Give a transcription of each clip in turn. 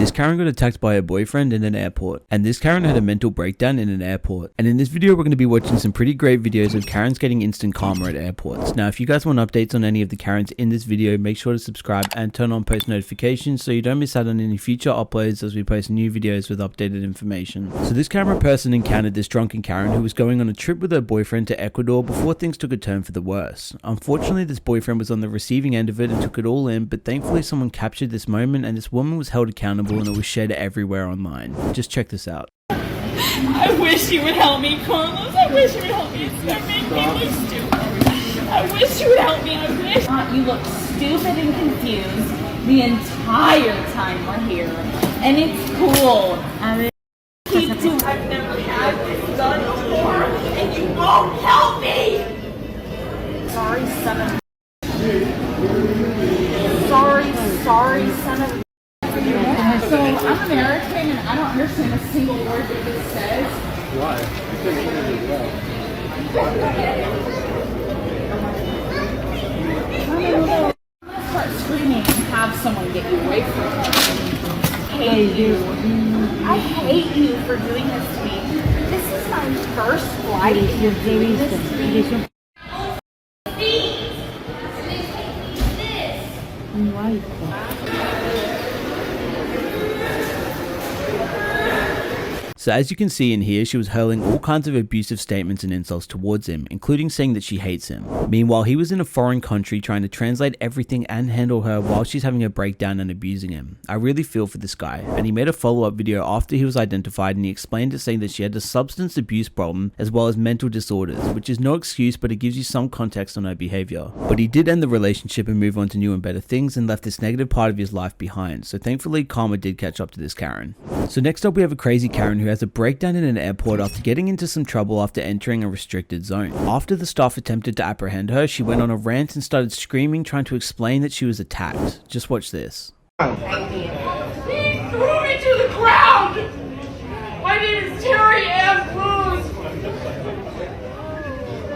This Karen got attacked by her boyfriend in an airport, and this Karen had a mental breakdown in an airport. And in this video we're going to be watching some pretty great videos of Karens getting instant karma at airports. Now if you guys want updates on any of the Karens in this video, make sure to subscribe and turn on post notifications so you don't miss out on any future uploads as we post new videos with updated information. So this camera person encountered this drunken Karen who was going on a trip with her boyfriend to Ecuador before things took a turn for the worse. Unfortunately, this boyfriend was on the receiving end of it and took it all in, but thankfully someone captured this moment and this woman was held accountable and it was shared everywhere online. Just check this out. I wish you would help me, Carlos. I wish you would help me. It's gonna make me look stupid. I wish you would help me. I wish. You look stupid and confused the entire time we're here. And it's cool. Keep doing. I've never had this done before, and you won't help me! Sorry, son of Sorry, son of So, I'm American, and I don't understand a single word that this says. Why? I'm gonna start screaming and have someone get you away from me. I hate you for doing this to me. This is my first flight. You're doing this to me. So as you can see in here, she was hurling all kinds of abusive statements and insults towards him, including saying that she hates him. Meanwhile, he was in a foreign country trying to translate everything and handle her while she's having a breakdown and abusing him. I really feel for this guy, and he made a follow-up video after he was identified and he explained it, saying that she had a substance abuse problem as well as mental disorders, which is no excuse, but it gives you some context on her behavior. But he did end the relationship and move on to new and better things and left this negative part of his life behind, so thankfully karma did catch up to this Karen. So next up we have a crazy Karen who has a breakdown in an airport after getting into some trouble after entering a restricted zone. After the staff attempted to apprehend her, she went on a rant and started screaming, trying to explain that she was attacked. Just watch this. He threw me to the ground! My name is Terry M. Booz!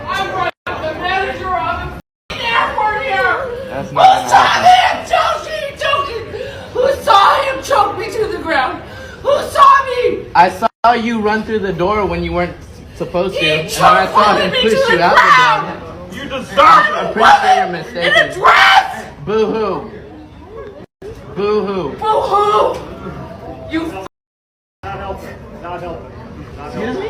I'm the manager of the airport here! That's not Who saw him choking? Who saw him choke me to the ground? Who saw me? I saw you run through the door when you weren't supposed to, and then I saw him push you out the door. You deserve it! I'm pretty sure you're mistaken. In a dress! Boo-hoo. Boo-hoo. Boo-hoo! You Not helping. Excuse me?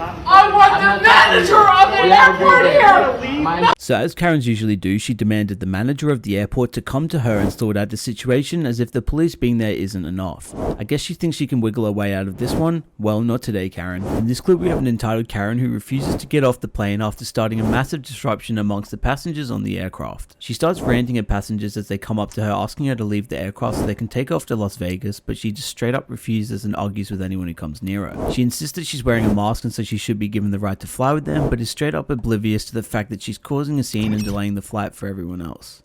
I want the manager of the airport here! So as Karens usually do, she demanded the manager of the airport to come to her and sort out the situation, as if the police being there isn't enough. I guess she thinks she can wiggle her way out of this one. Well, not today, Karen. In this clip we have an entitled Karen who refuses to get off the plane after starting a massive disruption amongst the passengers on the aircraft. She starts ranting at passengers as they come up to her asking her to leave the aircraft so they can take off to Las Vegas, but she just straight up refuses and argues with anyone who comes near her. She insists that she's wearing a mask and so she should be given the right to fly with them, but is straight up oblivious to the fact that she's causing a scene and delaying the flight for everyone else.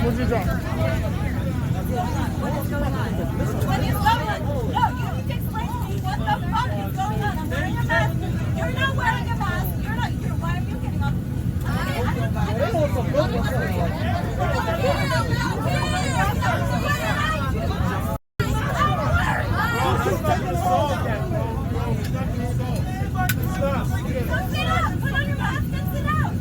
What's your job? What is going on? What is going on? No, you need to explain to me what the fuck is going on. I'm wearing a mask. You're not wearing a mask. Why are you getting up? Sit down. Put on your mask and sit down.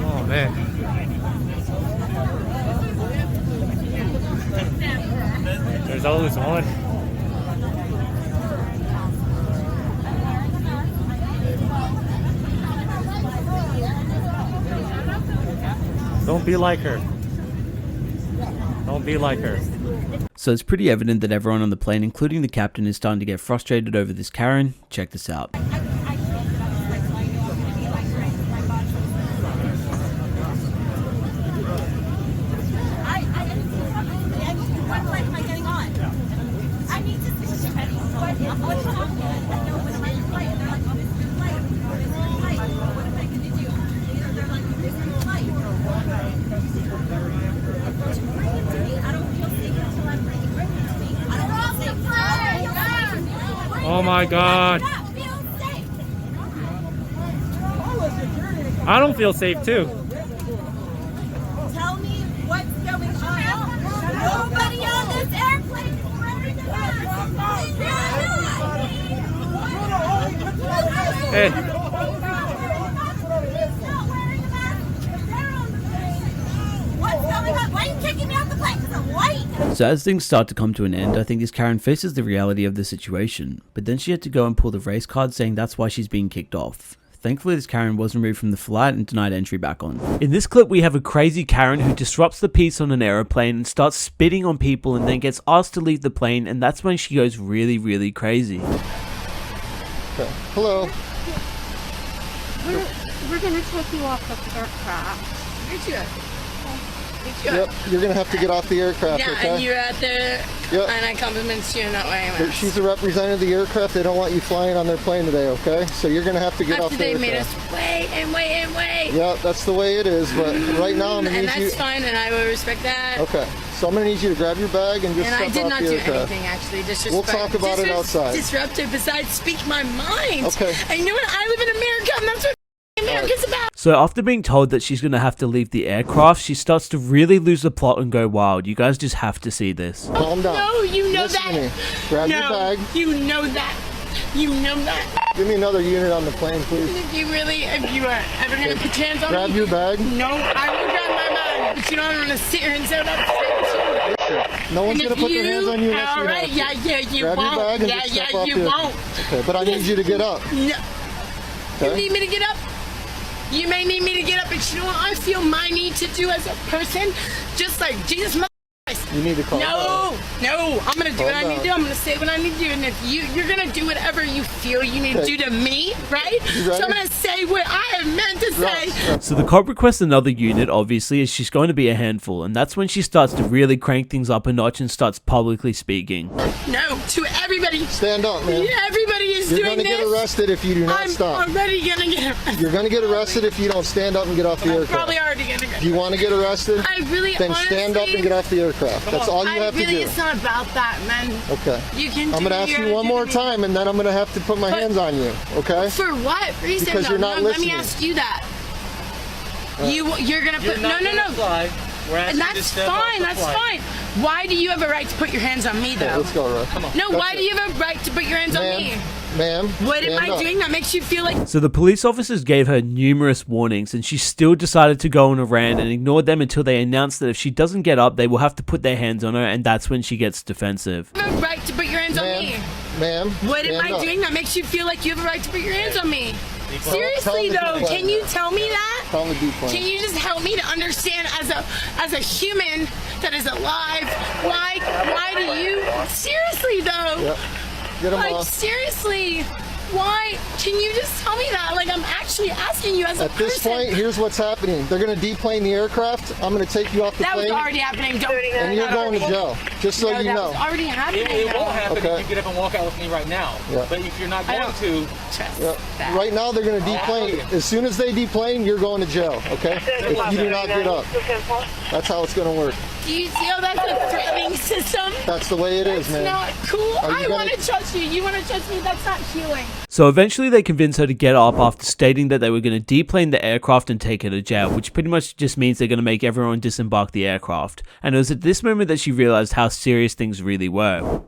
Oh man. There's always one. Don't be like her. Don't be like her. So it's pretty evident that everyone on the plane, including the captain, is starting to get frustrated over this Karen. Check this out. my God. Not feel safe. I don't feel safe too. Tell me what's going on. Nobody on this airplane is wearing a mask. Hey. What's going on? Why are you kicking me off the plane? Because I'm white. So as things start to come to an end, I think this Karen faces the reality of the situation, but then she had to go and pull the race card saying that's why she's being kicked off. Thankfully, this Karen was removed from the flight and denied entry back on. In this clip, we have a crazy Karen who disrupts the peace on an aeroplane and starts spitting on people and then gets asked to leave the plane, and that's when she goes really, really crazy. Okay. Hello. We're gonna take you off the aircraft. Yep, you're gonna have to get off the aircraft, Yeah, okay? and you're out there, Yep. and I compliment you in that way. But she's a representative of the aircraft. They don't want you flying on their plane today, okay? So you're gonna have to get off After the they aircraft. made us wait and wait and wait. Yeah, that's the way it is. But right now, I'm gonna And need you. that's fine, and I will respect that. Okay, so I'm gonna need you to grab your bag and just And I step did off not the do aircraft. anything, actually. Disrespect. We'll talk about it outside. Disruptive, besides speak my mind. Okay. And you know what? I live in America, and that's what America's about. So after being told that she's going to have to leave the aircraft, she starts to really lose the plot and go wild. You guys just have to see this. Calm down. No, you know Listen that. to me. Grab your No, bag. you know that. You know that. Give me another unit on the plane, please. If you are ever gonna put your hands on Grab me, your bag. no, I will grab my bag. But you don't want to sit here and say what I'm saying. No one's And gonna if put their hands on you unless all you right, have to. yeah, you Grab won't. your bag and Yeah, just step yeah, off you the won't. Okay, but I need you to get up. No. You Okay? need me to get up? You may need me to get up, but you know what I feel my need to do as a person? Just like Jesus Christ. You need to calm down. No, I'm gonna do Calm what I need to do. down. I'm gonna say what I need to do, and if you're gonna do whatever you feel you need to Okay. do to me, right? You So ready? I'm gonna say what I have meant to say. Ross, So the cop requests another unit, obviously, as she's going to be a handful, and that's when she starts to really crank things up a notch and starts publicly speaking. No, to everybody. stand up, man. Everybody is You're doing gonna this. get arrested if you do not I'm stop. already gonna get arrested. You're gonna get arrested if you don't stand up and get off the aircraft. Probably already gonna get Do you want to get arrested? I really Then stand up honestly- and get off the aircraft. That's all you have to do. It's not about that, man. Okay. You can I'm do gonna ask your you one more duty. time, and then I'm gonna have to put my But- hands on you. Okay? For what reason? Because though? you're not No, let me listening. ask you that. You're gonna put no. Fly. We're asking And you to that's step off fine. the that's flight. fine. Why do you have a right to put your hands on me, though? Okay, let's go, Russ. Come on. No, That's why it. do you have a right to put your hands on me? Ma'am. What am stand I up. doing that makes you feel like? So the police officers gave her numerous warnings, and she still decided to go on a rant and ignored them until they announced that if she doesn't get up, they will have to put their hands on her, and that's when she gets defensive. You have a right to put your hands on me. Ma'am. What am stand I up. doing that makes you feel like you have a right to put your hands on me? Tell Seriously the though, people can you tell me that? Tell them to be quiet. Can you just help me to understand as a human that is alive? Why do you seriously though? Yep. Get them Like off. seriously, why? Can you just tell me that? Like I'm actually asking you as a At this person. point, here's what's happening. They're gonna deplane the aircraft. I'm gonna take you off the That was plane, already happening. Don't. and you're going to jail. Just so you That know. was already happening. It won't happen Okay. if you get up and walk out with me right now. Yeah. But if you're not I going don't to, trust Yep. that. Right now, they're gonna deplane. As soon as they deplane, you're going to jail. Okay? If you do not get up, that's how it's gonna work. Do you see how that's a threatening system? That's the way it is, It's man. not cool. Are you I gonna- want to trust you. You want to trust me? That's not healing. So eventually they convinced her to get up after stating that they were going to deplane the aircraft and take her to jail, which pretty much just means they're going to make everyone disembark the aircraft. And it was at this moment that she realized how serious things really were.